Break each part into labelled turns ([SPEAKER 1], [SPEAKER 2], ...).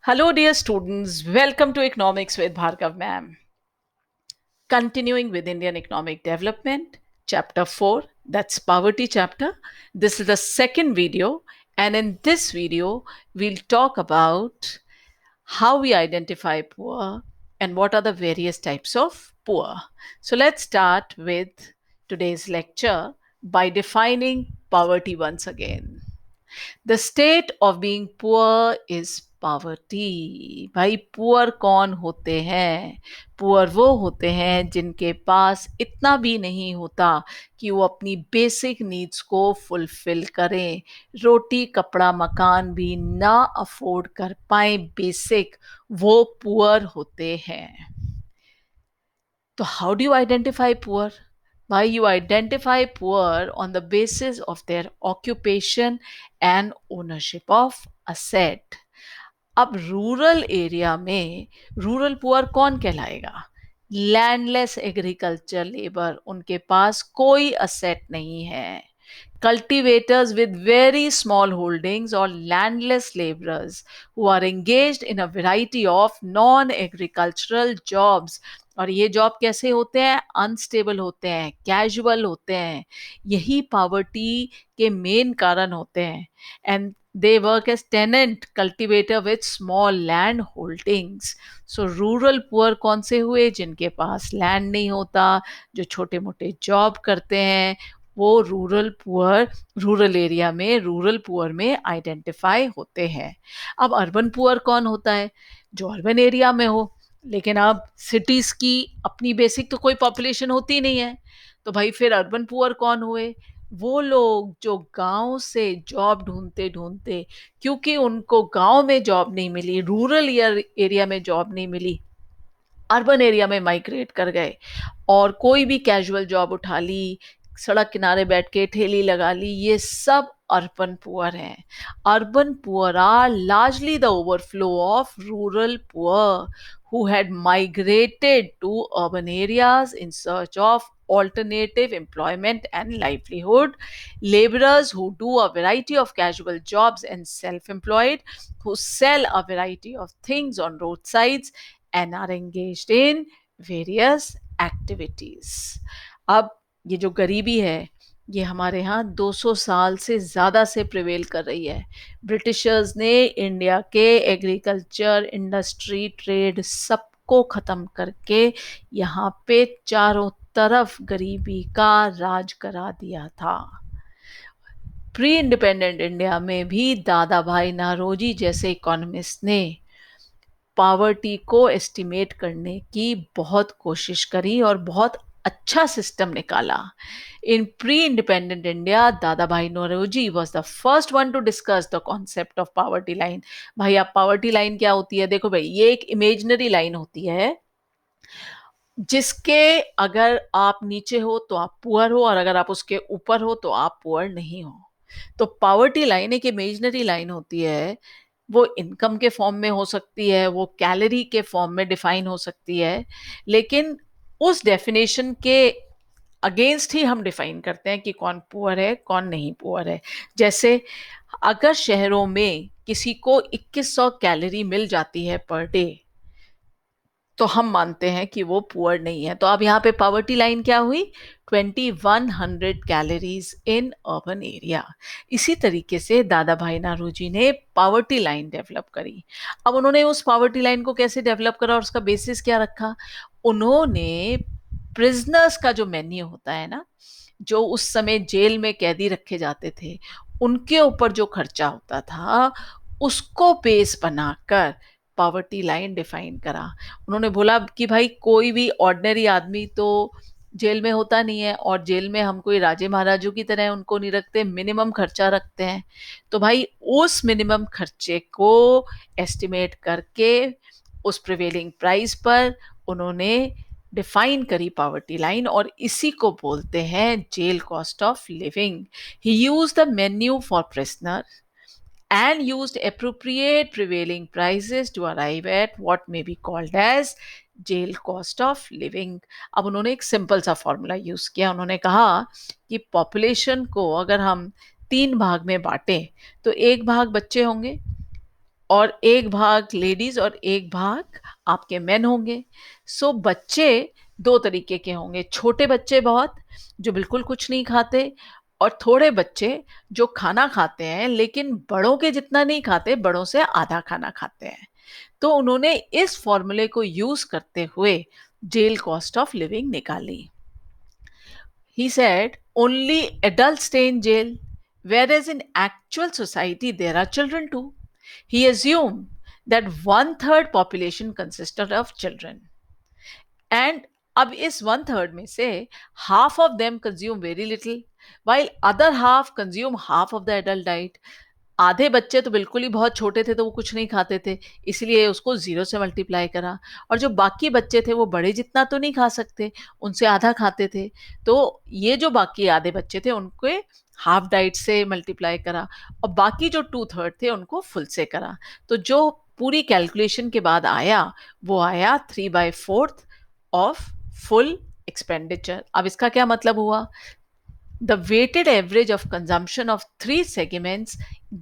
[SPEAKER 1] Hello, dear students. Welcome to Economics with Bhargav ma'am. Continuing with Indian economic development, chapter 4, that's poverty chapter. This is the second video, and in this video, we'll talk about how we identify poor and what are the various types of poor. So let's start with today's lecture by defining poverty once again. The state of being poor is poverty. भाई poor कौन होते हैं? Poor वो होते हैं जिनके पास इतना भी नहीं होता कि वो अपनी बेसिक नीड्स को फुलफिल करें, रोटी कपड़ा मकान भी ना अफोर्ड कर पाए बेसिक, वो पुअर होते हैं। तो how do you identify poor? Why you identify poor on the basis of their occupation and ownership of asset. अब रूरल एरिया में रूरल पुअर कौन कहलाएगा? लैंडलेस एग्रीकल्चर लेबर, उनके पास कोई असेट नहीं है। Cultivators with very small holdings or landless laborers who are engaged in a variety of non-agricultural jobs. और ये जॉब कैसे होते हैं? अनस्टेबल होते हैं, कैजुअल होते हैं। यही पॉवर्टी के मेन कारण होते हैं। And they work as tenant cultivator with small land holdings. So rural poor कौन से हुए? जिनके पास लैंड नहीं होता, जो छोटे मोटे जॉब करते हैं, वो रूरल एरिया में रूरल पुअर में आइडेंटिफाई होते हैं। अब अर्बन पुअर कौन होता है? जो अर्बन एरिया में हो, लेकिन अब सिटीज की अपनी बेसिक तो कोई पॉपुलेशन होती नहीं है। तो भाई फिर अर्बन पुअर कौन हुए? वो लोग जो गांव से जॉब ढूंढते ढूंढते, क्योंकि उनको गांव में जॉब नहीं मिली, रूरल एरिया में जॉब नहीं मिली, अर्बन एरिया में माइग्रेट कर गए और कोई भी कैजुअल जॉब उठा ली, सड़क किनारे बैठ के ठेली लगा ली। ये सब अर्बन पुअर हैं। Urban poor are largely the overflow of rural poor who had migrated to urban areas in search of alternative employment and livelihood, laborers who do a variety of casual jobs, and self-employed who sell a variety of things on roadsides and are engaged in various activities. अब ये जो गरीबी है, ये हमारे यहाँ 200 साल से ज़्यादा से प्रिवेल कर रही है। ब्रिटिशर्स ने इंडिया के एग्रीकल्चर, इंडस्ट्री, ट्रेड सबको ख़त्म करके यहाँ पे चारों तरफ गरीबी का राज करा दिया था। प्री इंडिपेंडेंट इंडिया में भी दादा भाई नारोजी जैसे इकोनॉमिस्ट ने पॉवर्टी को एस्टिमेट करने की बहुत कोशिश करी और बहुत अच्छा सिस्टम निकाला। In pre-independent India, Dadabhai Naoroji was the first one to discuss the concept of poverty line. भाई आप poverty line क्या होती है? देखो भाई, ये एक imaginary line होती है जिसके अगर आप नीचे हो तो आप पुअर हो, और अगर आप उसके ऊपर हो तो आप पुअर नहीं हो। तो पॉवर्टी लाइन एक इमेजिनरी लाइन होती है। वो इनकम के फॉर्म में हो सकती है, वो कैलोरी के फॉर्म में डिफाइन हो सकती है, लेकिन उस डेफिनेशन के अगेंस्ट ही हम डिफाइन करते हैं कि कौन पुअर है, कौन नहीं पुअर है। जैसे अगर शहरों में किसी को 2100 कैलोरी मिल जाती है पर डे, तो हम मानते हैं कि वो पुअर नहीं है। तो अब यहाँ पे पॉवर्टी लाइन क्या हुई? 2100 कैलोरीज इन अर्बन एरिया। इसी तरीके से दादा भाई नारोजी ने पॉवर्टी लाइन डेवलप करी। अब उन्होंने उस पॉवर्टी लाइन को कैसे डेवलप करा और उसका बेसिस क्या रखा? उन्होंने प्रिजनर्स का जो मेन्यू होता है ना, जो उस समय जेल में कैदी रखे जाते थे, उनके ऊपर जो खर्चा होता था, उसको बेस बनाकर पॉवर्टी लाइन डिफाइन करा। उन्होंने बोला कि भाई कोई भी ऑर्डिनरी आदमी तो जेल में होता नहीं है, और जेल में हम कोई राजे महाराजों की तरह उनको नहीं रखते, मिनिमम खर्चा रखते हैं। तो भाई उस मिनिमम खर्चे को एस्टिमेट करके उस प्रिवेलिंग प्राइस पर उन्होंने डिफाइन करी पॉवर्टी लाइन, और इसी को बोलते हैं jail cost of living. He use the menu for prisoner and used appropriate prevailing prices to arrive at what may be called as jail cost of living. अब उन्होंने एक सिंपल सा फॉर्मूला यूज किया। उन्होंने कहा कि पॉपुलेशन को अगर हम 3 भाग में बांटें, तो एक भाग बच्चे होंगे, और एक भाग लेडीज और एक भाग आपके मेन होंगे। सो बच्चे दो तरीके के होंगे, छोटे बच्चे बहुत जो बिल्कुल कुछ नहीं खाते, और थोड़े बच्चे जो खाना खाते हैं लेकिन बड़ों के जितना नहीं खाते, बड़ों से आधा खाना खाते हैं। तो उन्होंने इस फॉर्मूले को यूज करते हुए जेल कॉस्ट ऑफ लिविंग निकाली। He said only adults stay in jail, whereas in actual society there are children too. He assumed that one third population consisted of children. And अब इस वन थर्ड में से half of them consume very little, while other half consume half of the adult diet. आधे बच्चे तो बिल्कुल ही बहुत छोटे थे तो वो कुछ नहीं खाते थे, इसलिए उसको जीरो से मल्टीप्लाई करा। और जो बाकी बच्चे थे वो बड़े जितना तो नहीं खा सकते, उनसे आधा खाते थे। तो ये जो बाकी आधे बच्चे थे उनके हाफ डाइट से मल्टीप्लाई करा, और बाकी जो टू थर्ड थे उनको फुल से करा। तो जो पूरी कैलकुलेशन के बाद आया वो आया 3/4 ऑफ फुल एक्सपेंडिचर। अब इसका क्या मतलब हुआ? The weighted average of consumption of three segments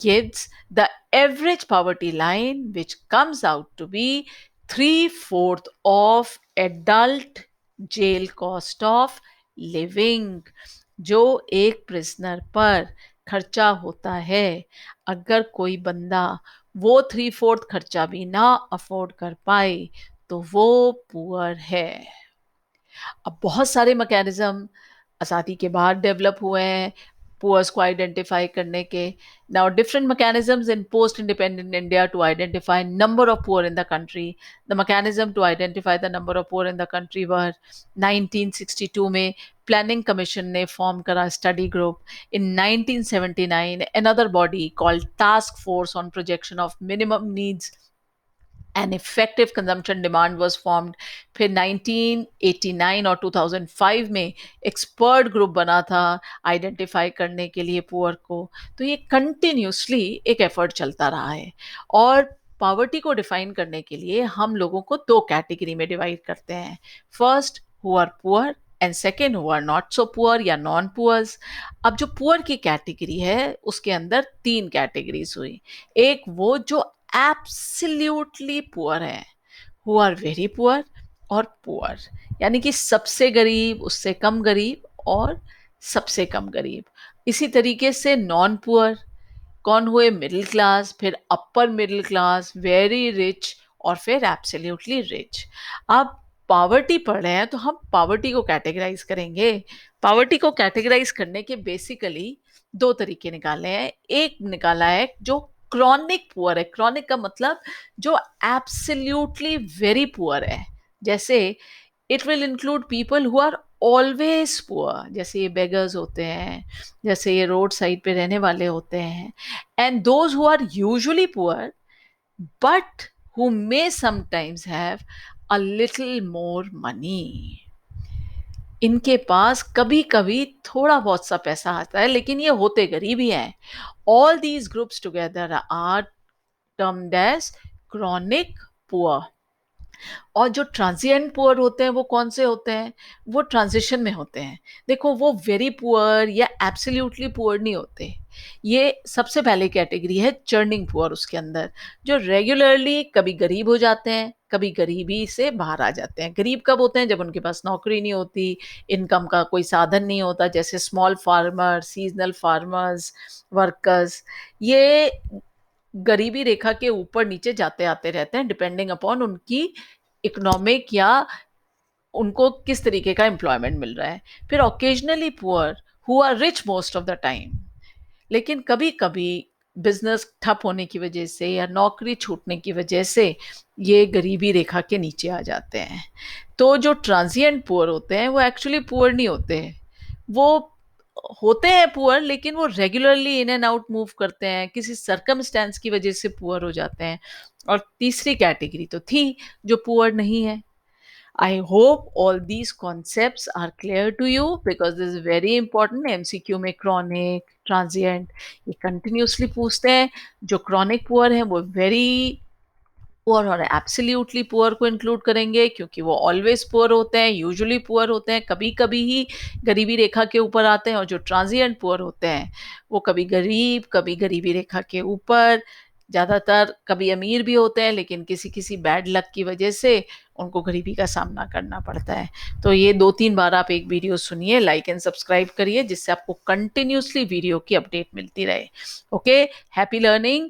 [SPEAKER 1] gives the average poverty line, which comes out to be 3/4 of adult jail cost of living, जो एक प्रिजनर पर खर्चा होता है। अगर कोई बंदा वो 3/4 खर्चा भी ना अफोर्ड कर पाए तो वो पुअर है। अब बहुत सारे मैकेनिज्म आज़ादी के बाद डेवलप हुए हैं पुअर्स को आइडेंटिफाई करने के। Now different mechanisms in post independent India to identify number of poor in the country. The mechanism to identify the number of poor in the country were 1962 में planning commission ने form करा study group. In 1979 another body called task force on projection of minimum needs and effective consumption demand was formed. फिर 1989 और 2005 में expert group बना था identify करने के लिए पुअर को। तो ये कंटिन्यूसली एक एफर्ट चलता रहा है। और पॉवर्टी को डिफाइन करने के लिए हम लोगों को दो कैटेगरी में डिवाइड करते हैं, first who are poor and second who are not so poor या नॉन पुअर्स। अब जो पुअर की कैटेगरी है उसके अंदर तीन कैटेगरीज हुई। एक वो जो एब्सोल्युटली पुअर है, हु आर वेरी पुअर और पुअर, यानी कि सबसे गरीब, उससे कम गरीब और सबसे कम गरीब। इसी तरीके से नॉन पुअर कौन हुए? मिडिल क्लास, फिर upper middle class, very rich और फिर एब्सोल्युटली रिच। अब पॉवर्टी पढ़ रहे हैं तो हम पॉवर्टी को कैटेगराइज करेंगे। पॉवर्टी को कैटेगराइज करने के बेसिकली दो तरीके निकाले हैं। एक निकाला है जो क्रॉनिक पुअर है। क्रॉनिक का मतलब जो एब्सोल्युटली वेरी पुअर है, जैसे it will include people who are always poor, जैसे ये बेगर्स होते हैं, जैसे ये रोड साइड पे रहने वाले होते हैं, and those who are usually poor but who may sometimes have a little more money. इनके पास कभी कभी थोड़ा बहुत सा पैसा आता है लेकिन ये होते गरीब ही हैं। All these groups together are termed as chronic poor. और जो ट्रांजिएंट पुअर होते हैं वो कौन से होते हैं? वो ट्रांजिशन में होते हैं। देखो, वो वेरी पुअर या एब्सोल्युटली पुअर नहीं होते। ये सबसे पहले कैटेगरी है चर्निंग पुअर, उसके अंदर जो रेगुलरली कभी गरीब हो जाते हैं, कभी गरीबी से बाहर आ जाते हैं। गरीब कब होते हैं? जब उनके पास नौकरी नहीं होती, इनकम का कोई साधन नहीं होता, जैसे small farmer, seasonal farmers, workers. ये गरीबी रेखा के ऊपर नीचे जाते आते रहते हैं डिपेंडिंग अपॉन उनकी इकोनॉमिक या उनको किस तरीके का एम्प्लॉयमेंट मिल रहा है। फिर occasionally poor who are rich most of the time, लेकिन कभी कभी बिजनेस ठप होने की वजह से या नौकरी छूटने की वजह से ये गरीबी रेखा के नीचे आ जाते हैं। तो जो ट्रांजिएंट पुअर होते हैं वो एक्चुअली पुअर नहीं होते हैं, वो होते हैं पुअर लेकिन वो regularly in and out move करते हैं, किसी सर्कमस्टेंस की वजह से पुअर हो जाते हैं। और तीसरी कैटेगरी तो थी जो पुअर नहीं है। I hope all these concepts are clear to you because this is very important. MCQ में chronic, transient ये continuously पूछते हैं। जो chronic poor हैं वो very पुअर और एब्सोल्युटली पुअर को इंक्लूड करेंगे क्योंकि वो ऑलवेज पुअर होते हैं, यूजुअली पुअर होते हैं, कभी कभी ही गरीबी रेखा के ऊपर आते हैं। और जो ट्रांजिएंट पुअर होते हैं वो कभी गरीब, कभी गरीबी रेखा के ऊपर, ज़्यादातर कभी अमीर भी होते हैं, लेकिन किसी किसी बैड लक की वजह से उनको गरीबी का सामना करना पड़ता है। तो ये 2-3 बार आप एक वीडियो सुनिए, लाइक एंड सब्सक्राइब करिए, जिससे आपको कंटिन्यूअसली वीडियो की अपडेट मिलती रहे। Okay, happy learning.